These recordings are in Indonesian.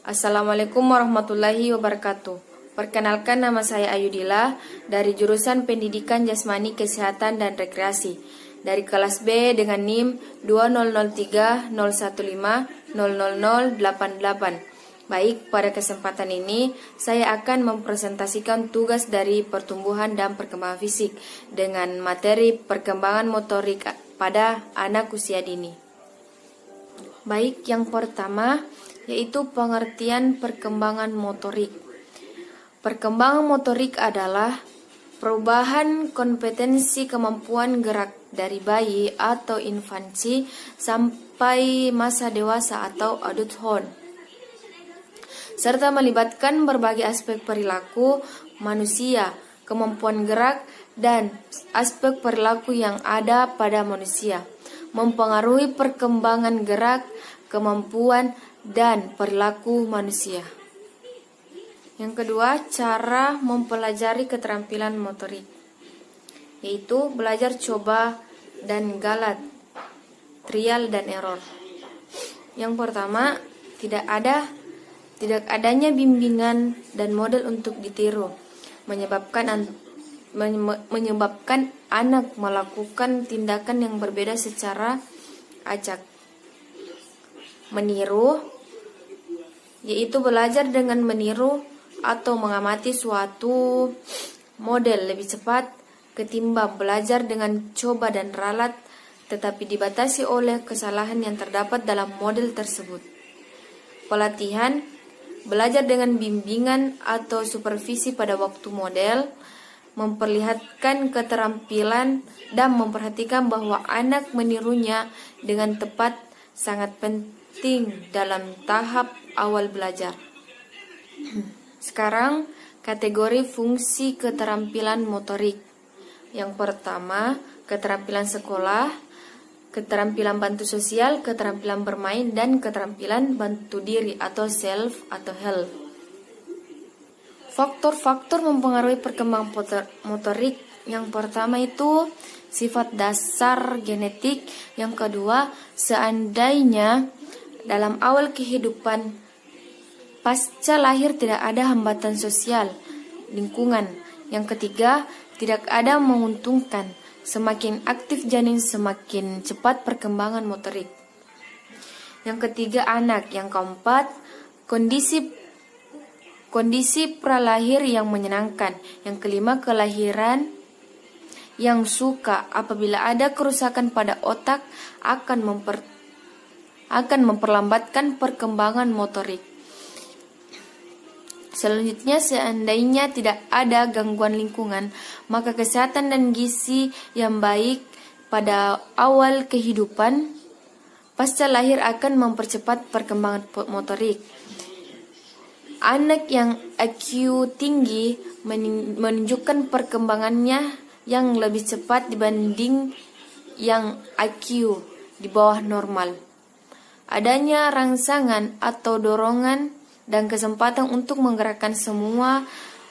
Assalamualaikum warahmatullahi wabarakatuh. Perkenalkan, nama saya Ayudila dari jurusan Pendidikan Jasmani Kesehatan dan Rekreasi dari kelas B dengan NIM 200301500088. Baik, pada kesempatan ini saya akan mempresentasikan tugas dari pertumbuhan dan perkembangan fisik dengan materi perkembangan motorik pada anak usia dini. Baik, yang pertama yaitu pengertian perkembangan motorik. Perkembangan motorik adalah perubahan kompetensi kemampuan gerak dari bayi atau infansi sampai masa dewasa atau adulthood, serta melibatkan berbagai aspek perilaku manusia, kemampuan gerak, dan aspek perilaku yang ada pada manusia, mempengaruhi perkembangan gerak, kemampuan, dan perilaku manusia. Yang kedua, cara mempelajari keterampilan motorik, yaitu belajar coba dan galat, trial dan error. Yang pertama, tidak adanya bimbingan dan model untuk ditiru, menyebabkan anak melakukan tindakan yang berbeda secara acak. Meniru, yaitu belajar dengan meniru atau mengamati suatu model lebih cepat ketimbang belajar dengan coba dan ralat, tetapi dibatasi oleh kesalahan yang terdapat dalam model tersebut. Pelatihan, belajar dengan bimbingan atau supervisi pada waktu model, memperlihatkan keterampilan dan memperhatikan bahwa anak menirunya dengan tepat sangat penting dalam tahap awal belajar. Sekarang, kategori fungsi keterampilan motorik. Yang pertama, keterampilan sekolah, keterampilan bantu sosial, keterampilan bermain, dan keterampilan bantu diri atau self atau health. Faktor-faktor mempengaruhi perkembangan motorik. Yang pertama itu sifat dasar genetik. Yang kedua, seandainya dalam awal kehidupan pasca lahir tidak ada hambatan sosial, lingkungan. Yang ketiga, tidak ada menguntungkan. Semakin aktif janin, semakin cepat perkembangan motorik. Yang ketiga, anak. Yang keempat, kondisi pralahir yang menyenangkan. Yang kelima, kelahiran yang suka. Apabila ada kerusakan pada otak akan memperlambatkan perkembangan motorik. Selanjutnya, seandainya tidak ada gangguan lingkungan, maka kesehatan dan gizi yang baik pada awal kehidupan pasca lahir akan mempercepat perkembangan motorik. Anak yang IQ tinggi menunjukkan perkembangannya yang lebih cepat dibanding yang IQ di bawah normal. Adanya rangsangan atau dorongan dan kesempatan untuk menggerakkan semua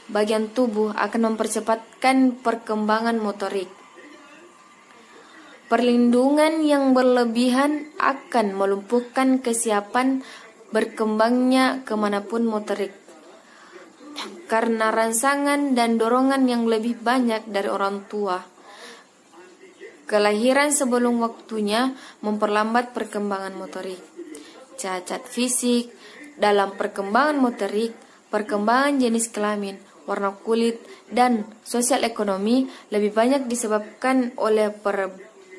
bagian tubuh akan mempercepatkan perkembangan motorik. Perlindungan yang berlebihan akan melumpuhkan kesiapan berkembangnya kemanapun motorik. Karena rangsangan dan dorongan yang lebih banyak dari orang tua, kelahiran sebelum waktunya memperlambat perkembangan motorik. Cacat fisik dalam perkembangan motorik, perkembangan jenis kelamin, warna kulit, dan sosial ekonomi lebih banyak disebabkan oleh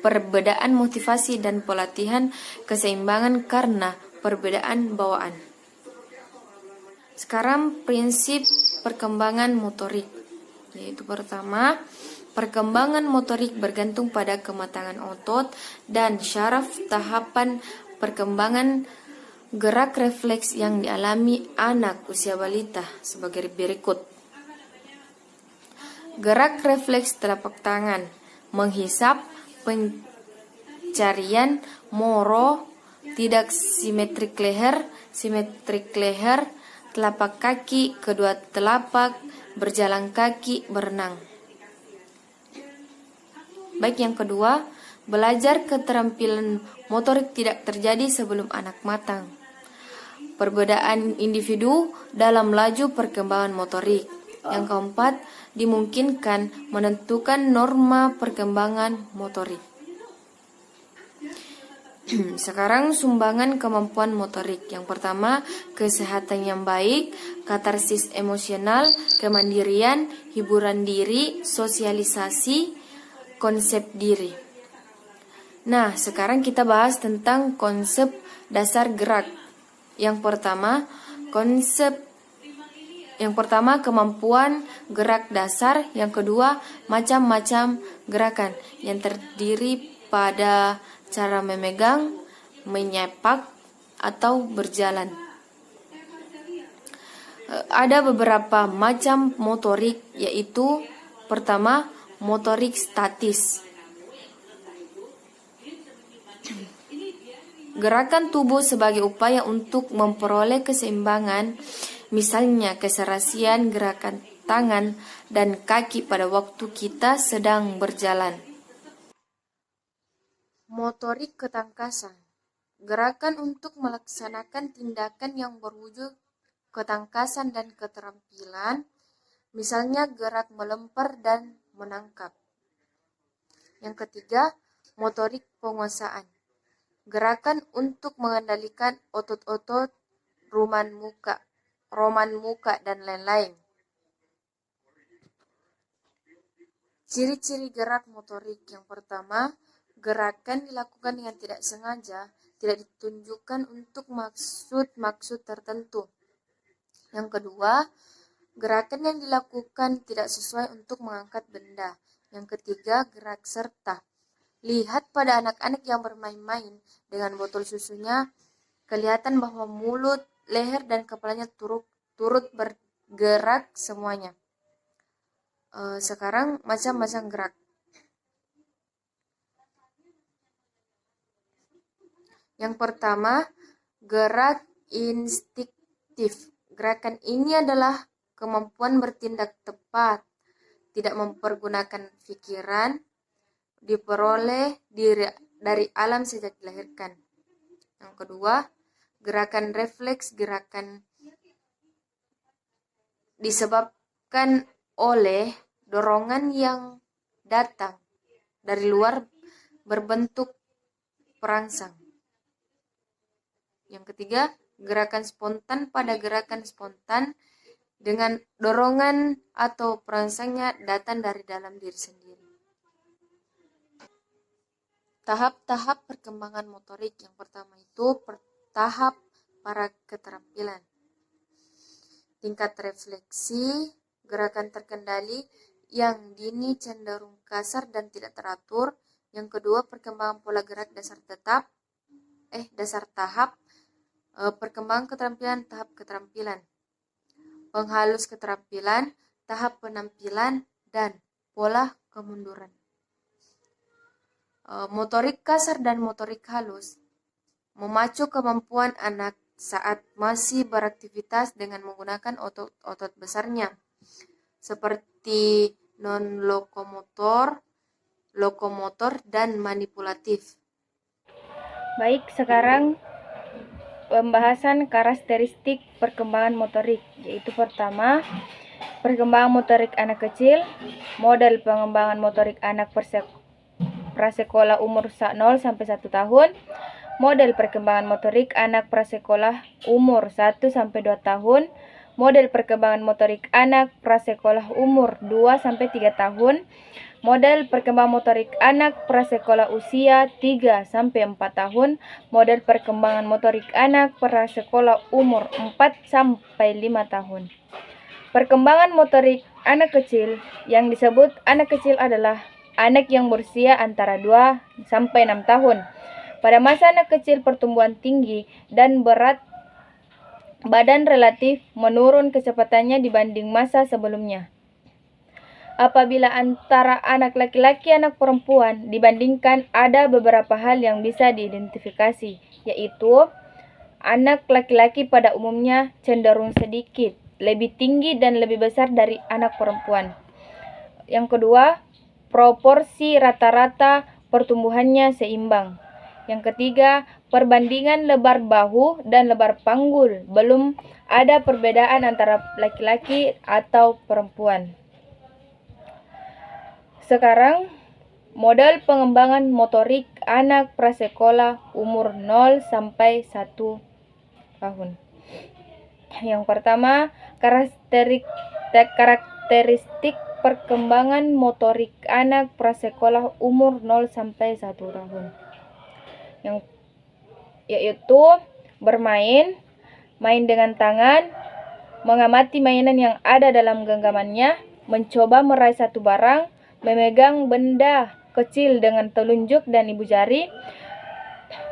perbedaan motivasi dan pelatihan keseimbangan karena perbedaan bawaan. Sekarang prinsip perkembangan motorik, yaitu pertama, perkembangan motorik bergantung pada kematangan otot dan syaraf. Tahapan perkembangan gerak refleks yang dialami anak usia balita sebagai berikut. Gerak refleks telapak tangan, menghisap, pencarian, moro, tidak simetrik leher, telapak kaki, kedua telapak, berjalan kaki, berenang. Baik, yang kedua, belajar keterampilan motorik tidak terjadi sebelum anak matang. perbedaan individu dalam laju perkembangan motorik. Yang keempat, dimungkinkan menentukan norma perkembangan motorik. Sekarang sumbangan kemampuan motorik. Yang pertama, kesehatan yang baik, katarsis emosional, kemandirian, hiburan diri, sosialisasi, konsep diri. Nah, sekarang kita bahas tentang konsep dasar gerak. Yang pertama kemampuan gerak dasar, yang kedua macam-macam gerakan yang terdiri pada cara memegang, menyepak, atau berjalan. Ada beberapa macam motorik, yaitu pertama, motorik statis. Gerakan tubuh sebagai upaya untuk memperoleh keseimbangan, misalnya keserasian gerakan tangan dan kaki pada waktu kita sedang berjalan. Motorik ketangkasan. Gerakan untuk melaksanakan tindakan yang berwujud ketangkasan dan keterampilan, misalnya gerak melempar dan menangkap. Yang ketiga, motorik penguasaan. Gerakan untuk mengendalikan otot-otot, roman muka, dan lain-lain. Ciri-ciri gerak motorik. Yang pertama, gerakan dilakukan dengan tidak sengaja, tidak ditunjukkan untuk maksud-maksud tertentu. Yang kedua, gerakan yang dilakukan tidak sesuai untuk mengangkat benda. Yang ketiga, gerak serta. Lihat pada anak-anak yang bermain-main dengan botol susunya, kelihatan bahwa mulut, leher, dan kepalanya turut bergerak semuanya. Sekarang macam-macam gerak. Yang pertama, gerak instiktif. Gerakan ini adalah kemampuan bertindak tepat, tidak mempergunakan pikiran, diperoleh dari alam sejak dilahirkan. Yang kedua, gerakan refleks. Gerakan disebabkan oleh dorongan yang datang dari luar berbentuk perangsang. Yang ketiga, gerakan spontan. Pada gerakan spontan dengan dorongan atau perangsangnya datang dari dalam diri sendiri. Tahap-tahap perkembangan motorik. Yang pertama itu tahap para keterampilan. Tingkat refleksi, gerakan terkendali yang dini cenderung kasar dan tidak teratur. Yang kedua, perkembangan pola gerak dasar tahap. Perkembangan keterampilan, tahap keterampilan. Penghalus keterampilan, tahap penampilan, dan pola kemunduran. Motorik kasar dan motorik halus memacu kemampuan anak saat masih beraktivitas dengan menggunakan otot-otot besarnya, seperti non-lokomotor, lokomotor, dan manipulatif. Baik, sekarang pembahasan karakteristik perkembangan motorik, yaitu pertama, perkembangan motorik anak kecil, model pengembangan motorik anak prasekolah umur 0 sampai 1 tahun, model perkembangan motorik anak prasekolah umur 1 sampai 2 tahun, model perkembangan motorik anak prasekolah umur 2 sampai 3 tahun, model perkembangan motorik anak prasekolah usia 3 sampai 4 tahun, model perkembangan motorik anak prasekolah umur 4 sampai 5 tahun. Perkembangan motorik anak kecil. Yang disebut anak kecil adalah anak yang berusia antara 2 sampai 6 tahun. Pada masa anak kecil, pertumbuhan tinggi dan berat badan relatif menurun kecepatannya dibanding masa sebelumnya. Apabila antara anak laki-laki dan anak perempuan dibandingkan, ada beberapa hal yang bisa diidentifikasi, yaitu anak laki-laki pada umumnya cenderung sedikit lebih tinggi dan lebih besar dari anak perempuan. Yang kedua, proporsi rata-rata pertumbuhannya seimbang. Yang ketiga, perbandingan lebar bahu dan lebar panggul. Belum ada perbedaan antara laki-laki atau perempuan. Sekarang, model pengembangan motorik anak prasekolah umur 0 sampai 1 tahun. Yang pertama, karakteristik perkembangan motorik anak prasekolah umur 0 sampai 1 tahun. Yaitu bermain, main dengan tangan, mengamati mainan yang ada dalam genggamannya, mencoba meraih satu barang, memegang benda kecil dengan telunjuk dan ibu jari,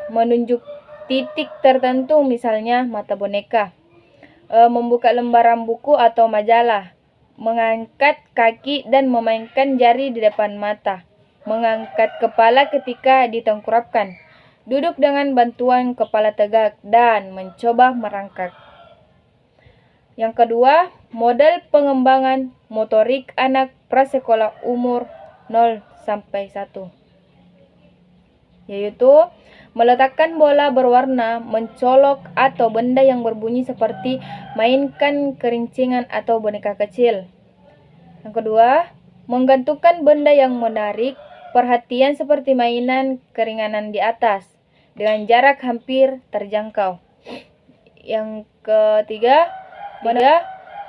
menunjuk titik tertentu misalnya mata boneka, membuka lembaran buku atau majalah, mengangkat kaki dan memainkan jari di depan mata, mengangkat kepala ketika ditengkurapkan, duduk dengan bantuan kepala tegak, dan mencoba merangkak. Yang kedua, model pengembangan motorik anak prasekolah umur 0 sampai 1. Yaitu meletakkan bola berwarna, mencolok atau benda yang berbunyi seperti mainkan kerincingan atau boneka kecil. Yang kedua, menggantungkan benda yang menarik perhatian seperti mainan keringanan di atas dengan jarak hampir terjangkau. Yang ketiga,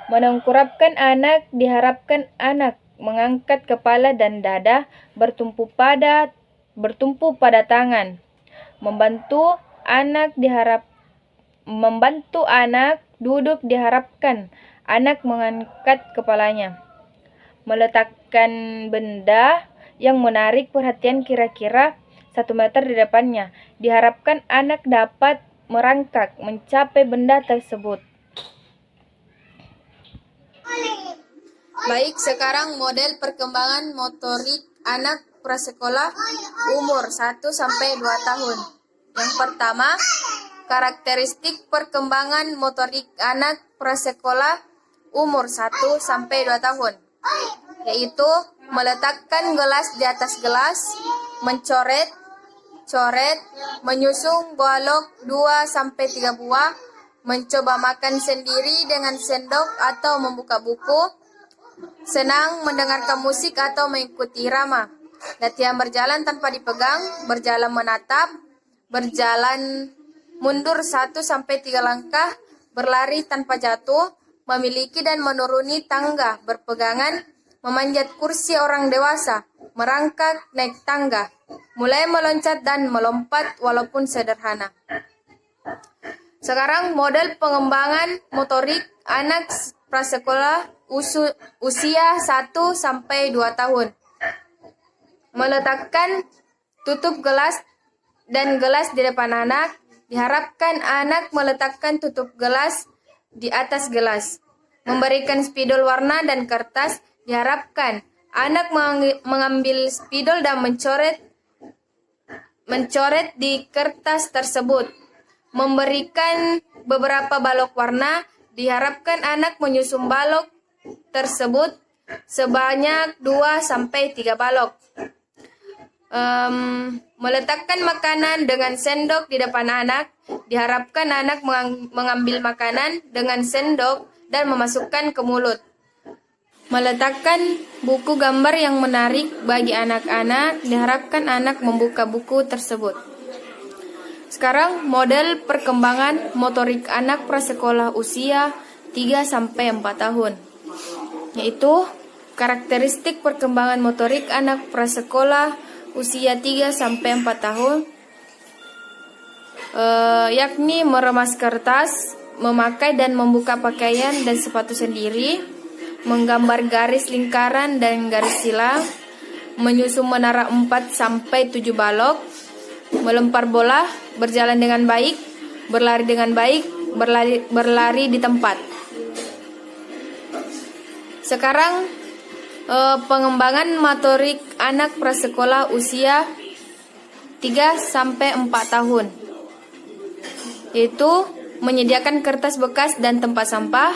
menengkurapkan anak. Diharapkan anak mengangkat kepala dan dada bertumpu pada tangan. Membantu anak duduk. Diharapkan anak mengangkat kepalanya. Meletakkan benda yang menarik perhatian kira-kira 1 meter di depannya. Diharapkan anak dapat merangkak mencapai benda tersebut. Baik, sekarang model perkembangan motorik anak prasekolah umur 1 sampai 2 tahun. Yang pertama, karakteristik perkembangan motorik anak prasekolah umur 1 sampai 2 tahun, yaitu meletakkan gelas di atas gelas, mencoret, menyusun balok 2 sampai 3 buah, mencoba makan sendiri dengan sendok atau membuka buku, senang mendengarkan musik atau mengikuti irama, latihan berjalan tanpa dipegang, berjalan menatap, berjalan mundur 1 sampai 3 langkah, berlari tanpa jatuh, memiliki dan menuruni tangga berpegangan, memanjat kursi orang dewasa, merangkak naik tangga, mulai meloncat dan melompat walaupun sederhana. Sekarang model pengembangan motorik anak prasekolah usia 1 sampai 2 tahun. Meletakkan tutup gelas dan gelas di depan anak. Diharapkan anak meletakkan tutup gelas di atas gelas. Memberikan spidol warna dan kertas. Diharapkan anak mengambil spidol dan mencoret di kertas tersebut. Memberikan beberapa balok warna. Diharapkan anak menyusun balok tersebut sebanyak 2 sampai 3 balok. Meletakkan makanan dengan sendok di depan anak. Diharapkan anak mengambil makanan dengan sendok dan memasukkan ke mulut. Meletakkan buku gambar yang menarik bagi anak-anak. Diharapkan anak membuka buku tersebut. Sekarang model perkembangan motorik anak prasekolah usia 3 sampai 4 tahun. Yaitu karakteristik perkembangan motorik anak prasekolah usia 3 sampai 4 tahun, yakni meremas kertas, memakai dan membuka pakaian dan sepatu sendiri, menggambar garis lingkaran dan garis silang, menyusun menara 4 sampai 7 balok, melempar bola, berjalan dengan baik, berlari dengan baik, berlari di tempat. Sekarang pengembangan motorik anak prasekolah usia 3 sampai 4 tahun, yaitu menyediakan kertas bekas dan tempat sampah.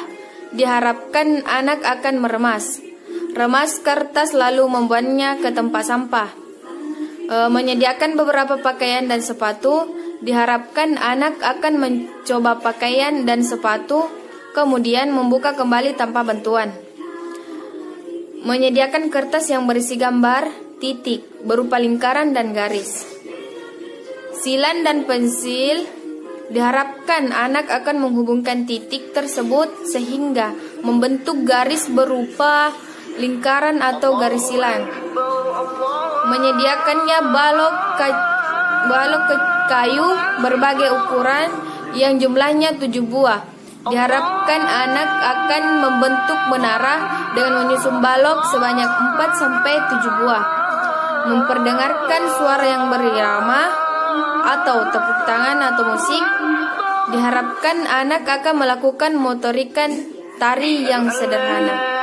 Diharapkan anak akan meremas kertas lalu membuangnya ke tempat sampah. Menyediakan beberapa pakaian dan sepatu. Diharapkan anak akan mencoba pakaian dan sepatu, kemudian membuka kembali tanpa bantuan. Menyediakan kertas yang berisi gambar, titik, berupa lingkaran dan garis. Silan dan pensil. Diharapkan anak akan menghubungkan titik tersebut sehingga membentuk garis berupa lingkaran atau garis silang. Menyediakannya balok kayu berbagai ukuran yang jumlahnya 7 buah. Diharapkan anak akan membentuk menara dengan menyusun balok sebanyak 4-7 buah. Memperdengarkan suara yang berirama atau tepuk tangan atau musik. Diharapkan anak akan melakukan motorikan tari yang sederhana.